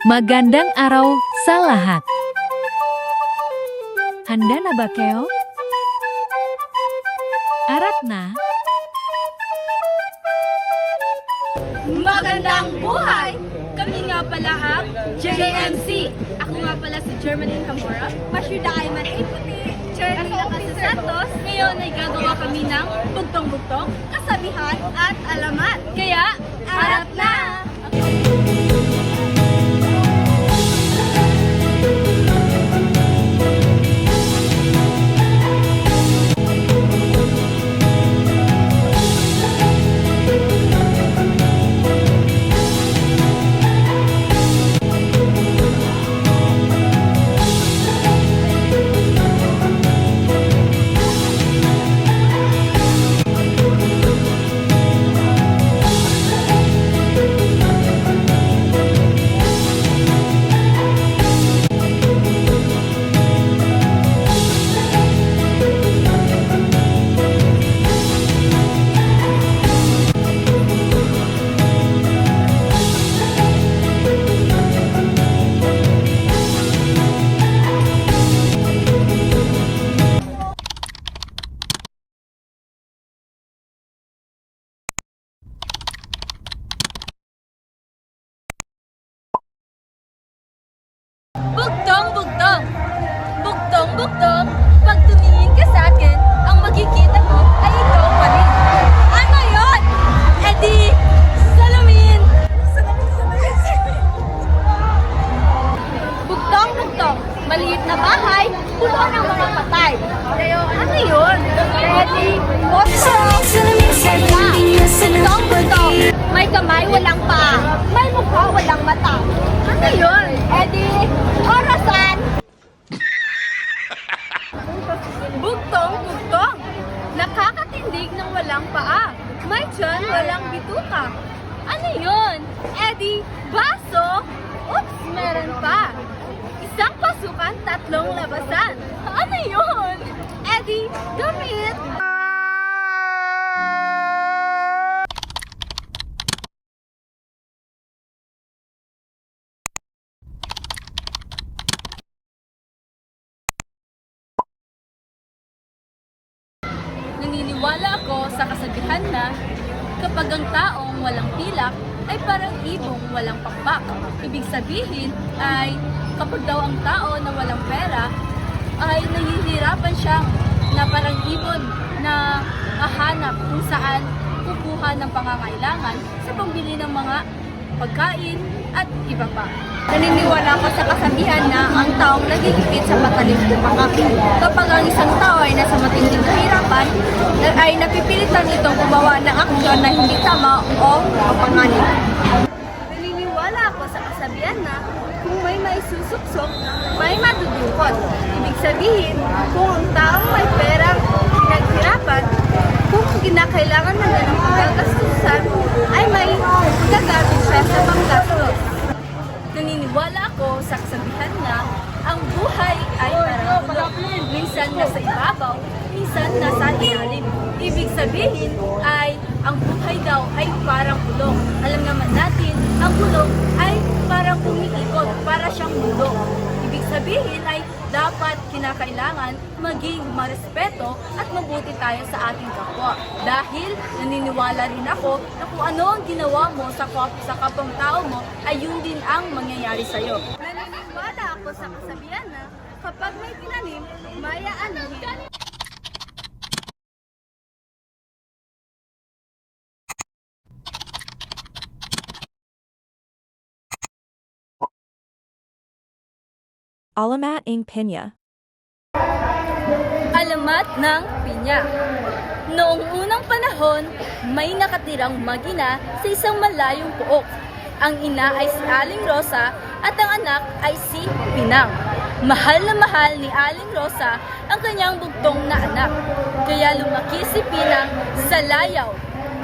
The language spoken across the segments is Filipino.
Magandang araw sa lahat. Handa na ba kayo? Arat na? Magandang buhay! Kami nga pala ang JMC. Ako nga pala si Germaine Hamora. Masyuda Ayman Iputi. Charlie Nakasa Santos. Ngayon ay gagawa kami ng bugtong-bugtong, kasabihan at alamat. Kaya, arat na! Bugtong-bugtong! Bugtong-bugtong! Pag tumingin ka sa akin, ang makikita mo ay ikaw pa rin. Ano yun? Eddie! Salamin! Bugtong-bugtong! Maliit na bahay, puno ng mga patay. Ano yun? Eddie! Bugtong! Bugtong-bugtong! May kamay, walang paa. May mukha, walang mata. Ano yun? Eddie! Orasan! Bugtong-bugtong! Nakakatindig ng walang paa. May tiyan, walang bituka. Ano yun? Eddie! Baso! Oops! Meron pa! Isang pasukan, tatlong labasan. Ano yun? Eddie! Gamit! Naniniwala ako sa kasabihan na kapag ang taong walang pilak ay parang ibong walang pakpak. Ibig sabihin ay kapag daw ang tao na walang pera ay nahihirapan siyang na parang ibon na hahanap kung saan kukuha ng pangangailangan sa pambili ng mga pagkain at iba pa. Naniniwala ako sa kasabihan na ang taong nagigipit sa patalim kumakapit. Kapag ang isang tao ay nasa matinding kahirapan, ay napipilitan itong gumawa ng aksyon na hindi tama o mapanganib. Naniniwala ako sa kasabihan na kung may maisusuksok, may madudukot. Ibig sabihin, kung ang taong may perang pinaghirapan, kung kinakailangan na ng pagkagastusan, ay may gagamit siya sa panggastos. Naniniwala ako sa kasabihan na ang buhay ay parang kulong. Minsan nasa ibabaw, minsan nasa ilalim. Ibig sabihin ay ang buhay daw ay parang kulong. Alam naman natin, ang kulong ay parang umiikot, para siyang mundo. Ibig sabihin ay dapat kinakailangan maging marespeto at mabuti tayo sa ating kapwa. Dahil naniniwala rin ako na kung ano ang ginawa mo sa kapwang tao mo ay yun din ang mangyayari sa iyo. Naniniwala ako sa kasabihan na kapag may tinanim, may aanuhin. Alamat ng pinya. Alamat ng pinya. Noong unang panahon, may nakatirang mag-ina sa isang malayong pook. Ang ina ay si Aling Rosa at ang anak ay si Pinang. Mahal na mahal ni Aling Rosa ang kanyang bugtong na anak. Kaya lumaki si Pinang sa layaw.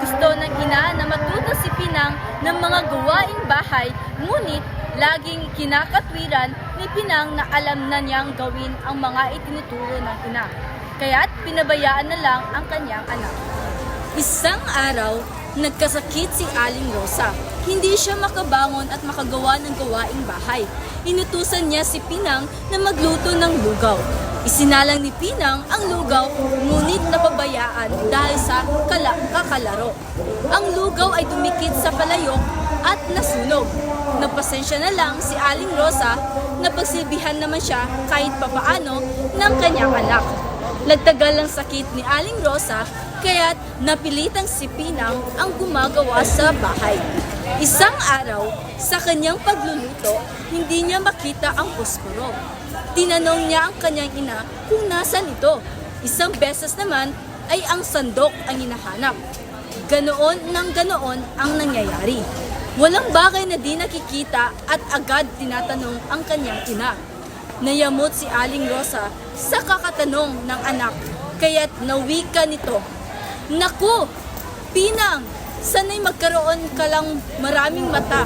Gusto ng ina na matuto si Pinang ng mga gawaing bahay, ngunit laging kinakatwiran ni Pinang na alam na niyang gawin ang mga itinuturo ng ina. Kaya't pinabayaan na lang ang kanyang anak. Isang araw, nagkasakit si Aling Rosa. hindi siya makabangon at makagawa ng gawaing bahay. Inutusan niya si Pinang na magluto ng lugaw. Isinalang ni Pinang ang lugaw, ngunit napabayaan dahil sa kakalaro. Ang lugaw ay dumikit sa palayok at nasunog. Nagpasensya na lang si Aling Rosa na pagsilbihan naman siya kahit papaano ng kanyang anak. Nagtagal ang sakit ni Aling Rosa kaya't napilitang si Pinang ang gumagawa sa bahay. Isang araw, sa kanyang pagluluto, hindi niya makita ang posporo. Tinanong niya ang kanyang ina kung nasan ito. Isang beses naman ay ang sandok ang hinahanap. Ganoon ng ganoon ang nangyayari. Walang bagay na di nakikita at agad tinatanong ang kanyang ina. Nayamot si Aling Rosa sa kakatanong ng anak, kaya't nawika nito, "Naku, Pinang, sana'y magkaroon ka lang maraming mata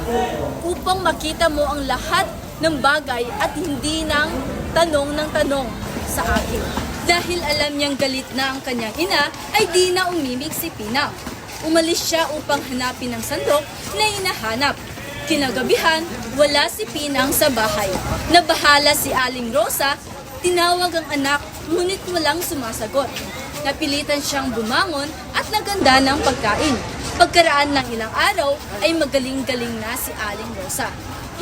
upang makita mo ang lahat ng bagay at hindi nang tanong ng tanong sa akin." Dahil alam niyang galit na ang kanyang ina, ay di na umimik si Pinang. Umalis siya upang hanapin ang sandok na hinahanap. Kinagabihan, wala si Pinang sa bahay. Nabahala si Aling Rosa, tinawag ang anak ngunit walang sumasagot. Napilitan siyang bumangon at naganda ng pagkain. Pagkaraan ng ilang araw ay magaling-galing na si Aling Rosa.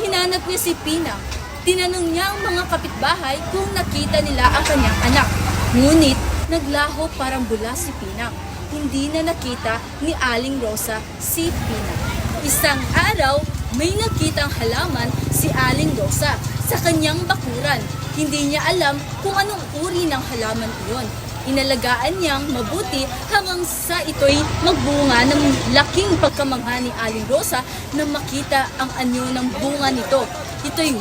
Hinanap niya si Pinang. Tinanong niya ang mga kapitbahay kung nakita nila ang kanyang anak. Ngunit naglaho parang bula si Pinang. Hindi na nakita ni Aling Rosa si Pinang. Isang araw, may nakitang halaman si Aling Rosa sa kanyang bakuran. Hindi niya alam kung anong uri ng halaman iyon. Inalagaan niyang mabuti hanggang sa ito'y magbunga ng laking pagkamangha ni Aling Rosa na makita ang anyo ng bunga nito. Ito'y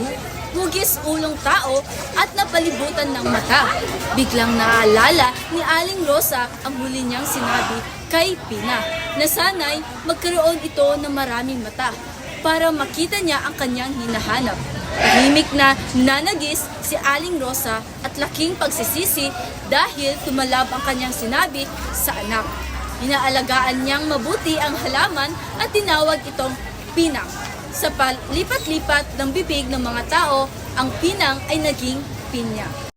hugis ulong tao at napalibutan ng mata. Biglang naalala ni Aling Rosa ang huli niyang sinabi kay Pina na sana'y magkaroon ito ng maraming mata para makita niya ang kanyang hinahanap. Tahimik na nanagis si Aling Rosa at laking pagsisisi dahil tumalab ang kanyang sinabi sa anak. Inaalagaan niyang mabuti ang halaman at tinawag itong Pinang. Sa palipat-lipat ng bibig ng mga tao, ang Pinang ay naging Pinya.